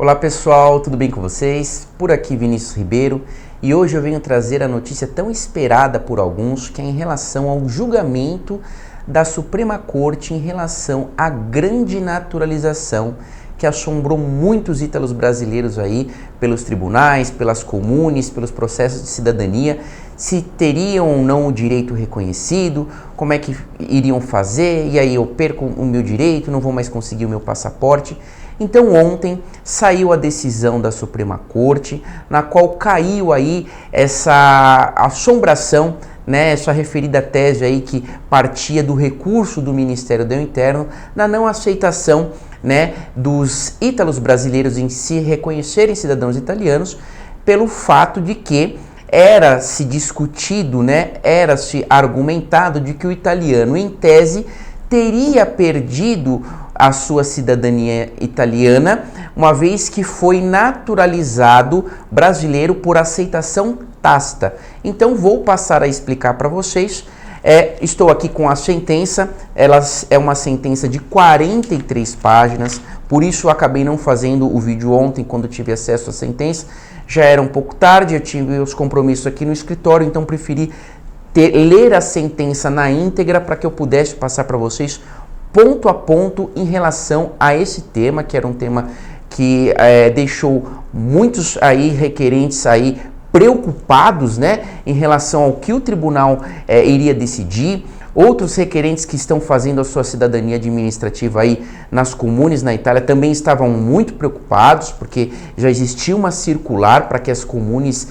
Olá pessoal, tudo bem com vocês? Por aqui Vinícius Ribeiro e hoje eu venho trazer a notícia tão esperada por alguns que é em relação ao julgamento da Suprema Corte em relação à grande naturalização que assombrou muitos ítalos brasileiros aí pelos tribunais, pelas comunes, pelos processos de cidadania, se teriam ou não o direito reconhecido, como é que iriam fazer, e aí eu perco o meu direito, não vou mais conseguir o meu passaporte. Então ontem saiu a decisão da Suprema Corte, na qual caiu aí essa assombração, né, essa referida tese aí que partia do recurso do Ministério do Interno na não aceitação, né, dos ítalos brasileiros em se reconhecerem cidadãos italianos pelo fato de que era-se discutido, né, era-se argumentado de que o italiano, em tese, teria perdido a sua cidadania italiana, uma vez que foi naturalizado brasileiro por aceitação tácita. Então vou passar a explicar para vocês. Estou aqui com a sentença, ela é uma sentença de 43 páginas, por isso eu acabei não fazendo o vídeo ontem quando tive acesso à sentença. Já era um pouco tarde, eu tive os compromissos aqui no escritório, então preferi ler a sentença na íntegra para que eu pudesse passar para vocês ponto a ponto em relação a esse tema, que era um tema que deixou muitos aí requerentes aí preocupados, né, em relação ao que o tribunal iria decidir. Outros requerentes que estão fazendo a sua cidadania administrativa aí nas comunes na Itália também estavam muito preocupados, porque já existia uma circular para que as comunes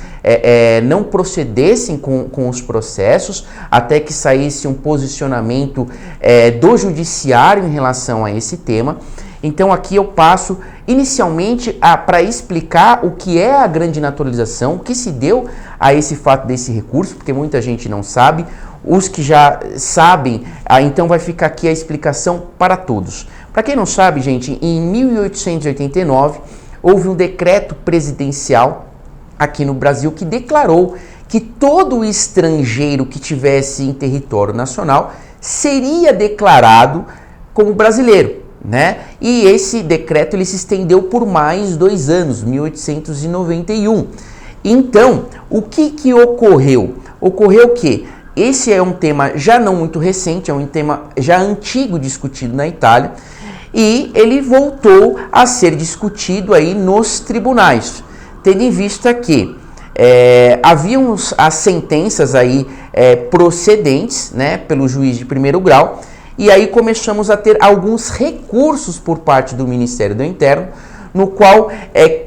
não procedessem com os processos, até que saísse um posicionamento do judiciário em relação a esse tema. Então aqui eu passo inicialmente para explicar o que é a grande naturalização, o que se deu a esse fato desse recurso, porque muita gente não sabe. Os que já sabem, então vai ficar aqui a explicação para todos. Para quem não sabe, gente, em 1889 houve um decreto presidencial aqui no Brasil que declarou que todo estrangeiro que tivesse em território nacional seria declarado como brasileiro, né? E esse decreto ele se estendeu por mais 2 anos, 1891. Então, o que ocorreu? Ocorreu que esse é um tema já não muito recente, é um tema já antigo discutido na Itália e ele voltou a ser discutido aí nos tribunais, tendo em vista que haviam as sentenças aí procedentes, né, pelo juiz de primeiro grau, e aí começamos a ter alguns recursos por parte do Ministério do Interno, no qual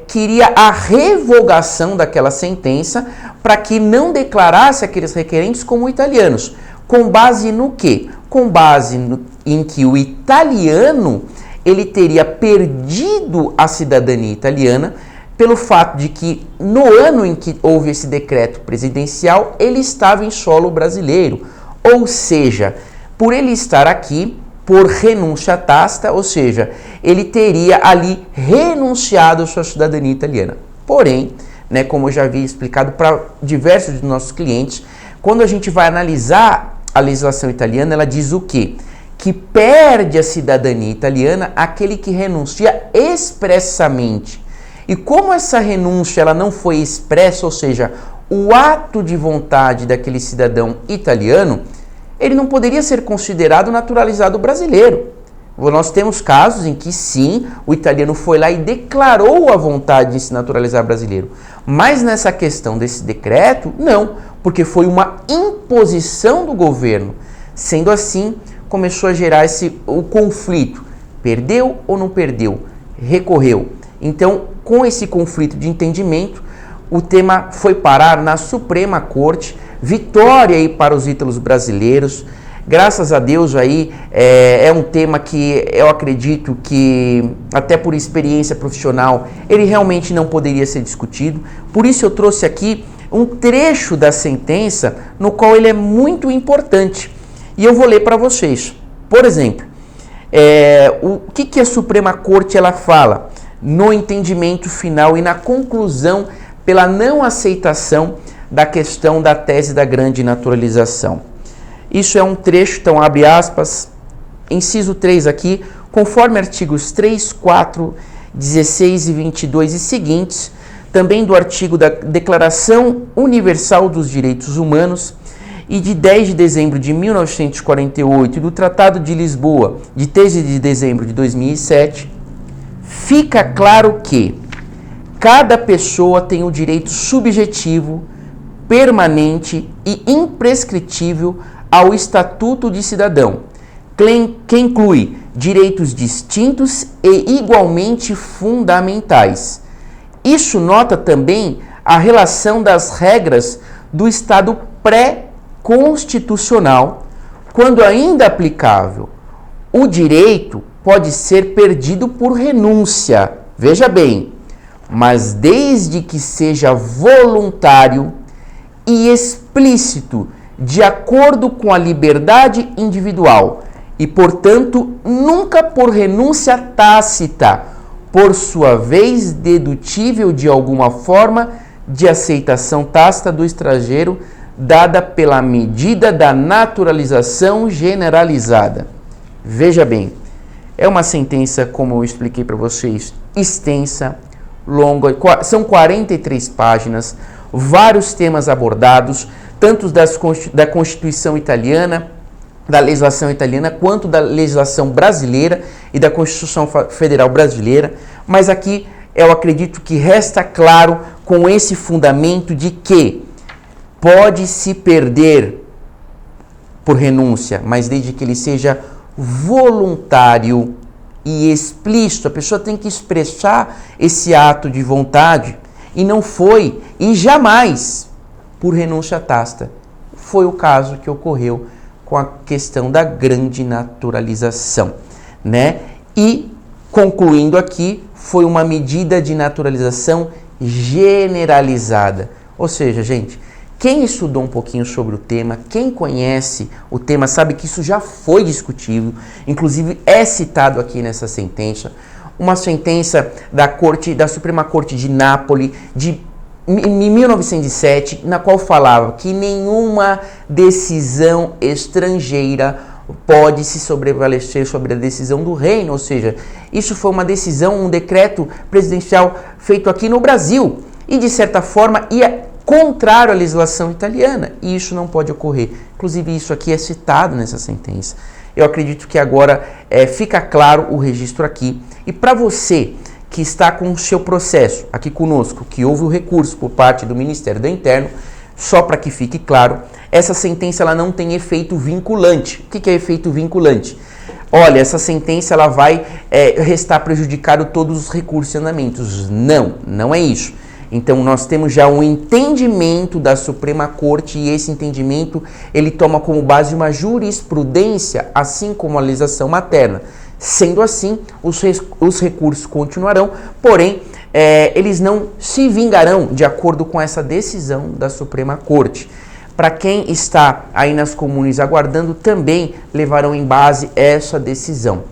queria a revogação daquela sentença para que não declarasse aqueles requerentes como italianos. Com base no quê? Com base em que o italiano ele teria perdido a cidadania italiana pelo fato de que no ano em que houve esse decreto presidencial ele estava em solo brasileiro. Ou seja, por ele estar aqui por renúncia tácita, ou seja, ele teria ali renunciado à sua cidadania italiana. Porém, né, como eu já havia explicado para diversos dos nossos clientes, quando a gente vai analisar a legislação italiana, ela diz o quê? Que perde a cidadania italiana aquele que renuncia expressamente. E como essa renúncia ela não foi expressa, ou seja, o ato de vontade daquele cidadão italiano, ele não poderia ser considerado naturalizado brasileiro. Nós temos casos em que sim, o italiano foi lá e declarou a vontade de se naturalizar brasileiro. Mas nessa questão desse decreto, não, porque foi uma imposição do governo. Sendo assim, começou a gerar o conflito. Perdeu ou não perdeu? Recorreu. Então, com esse conflito de entendimento, o tema foi parar na Suprema Corte. Vitória aí para os ítalos brasileiros. Graças a Deus aí é um tema que eu acredito que até por experiência profissional ele realmente não poderia ser discutido. Por isso eu trouxe aqui um trecho da sentença no qual ele é muito importante e eu vou ler para vocês. Por exemplo, o que a Suprema Corte ela fala no entendimento final e na conclusão pela não aceitação da questão da tese da grande naturalização. Isso é um trecho, então abre aspas, inciso 3 aqui, conforme artigos 3, 4 16 e 22 e seguintes, também do artigo da Declaração Universal dos Direitos Humanos e de 10 de dezembro de 1948 e do Tratado de Lisboa, de 13 de dezembro de 2007, fica claro que cada pessoa tem o direito subjetivo, permanente e imprescritível ao Estatuto de Cidadão, que inclui direitos distintos e igualmente fundamentais. Isso nota também a relação das regras do Estado pré-constitucional, quando ainda aplicável. O direito pode ser perdido por renúncia, veja bem, mas desde que seja voluntário e explícito, de acordo com a liberdade individual e, portanto, nunca por renúncia tácita, por sua vez dedutível de alguma forma de aceitação tácita do estrangeiro, dada pela medida da naturalização generalizada. Veja bem, é uma sentença, como eu expliquei para vocês, extensa, longa, são 43 páginas, vários temas abordados, tanto da Constituição italiana, da legislação italiana, quanto da legislação brasileira e da Constituição Federal Brasileira, mas aqui eu acredito que resta claro com esse fundamento de que pode se perder por renúncia, mas desde que ele seja voluntário e explícito. A pessoa tem que expressar esse ato de vontade e não foi e jamais por renúncia tácita. Foi o caso que ocorreu com a questão da grande naturalização, né? E, concluindo aqui, foi uma medida de naturalização generalizada. Ou seja, gente, quem estudou um pouquinho sobre o tema, quem conhece o tema, sabe que isso já foi discutido, inclusive é citado aqui nessa sentença, uma sentença da Suprema Corte de Nápoles, em 1907, na qual falava que nenhuma decisão estrangeira pode se sobrevalecer sobre a decisão do reino, ou seja, isso foi uma decisão, um decreto presidencial feito aqui no Brasil e, de certa forma, ia contrário à legislação italiana, e isso não pode ocorrer. Inclusive, isso aqui é citado nessa sentença. Eu acredito que agora fica claro o registro aqui. E para você que está com o seu processo aqui conosco, que houve o recurso por parte do Ministério do Interno, só para que fique claro, essa sentença ela não tem efeito vinculante. O que é efeito vinculante? Olha, essa sentença ela vai restar prejudicado todos os recursos e andamentos. Não, não é isso. Então nós temos já um entendimento da Suprema Corte e esse entendimento ele toma como base uma jurisprudência, assim como a legislação materna. Sendo assim, os recursos continuarão, porém, eles não se vingarão de acordo com essa decisão da Suprema Corte. Para quem está aí nas comunes aguardando, também levarão em base essa decisão.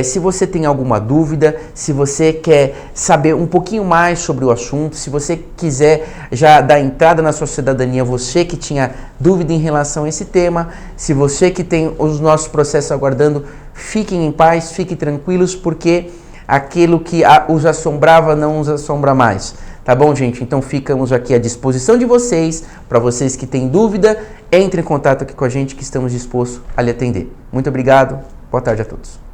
Se você tem alguma dúvida, se você quer saber um pouquinho mais sobre o assunto, se você quiser já dar entrada na sua cidadania, você que tinha dúvida em relação a esse tema, se você que tem os nossos processos aguardando, fiquem em paz, fiquem tranquilos, porque aquilo que os assombrava não os assombra mais. Tá bom, gente? Então ficamos aqui à disposição de vocês. Para vocês que têm dúvida, entre em contato aqui com a gente que estamos dispostos a lhe atender. Muito obrigado. Boa tarde a todos.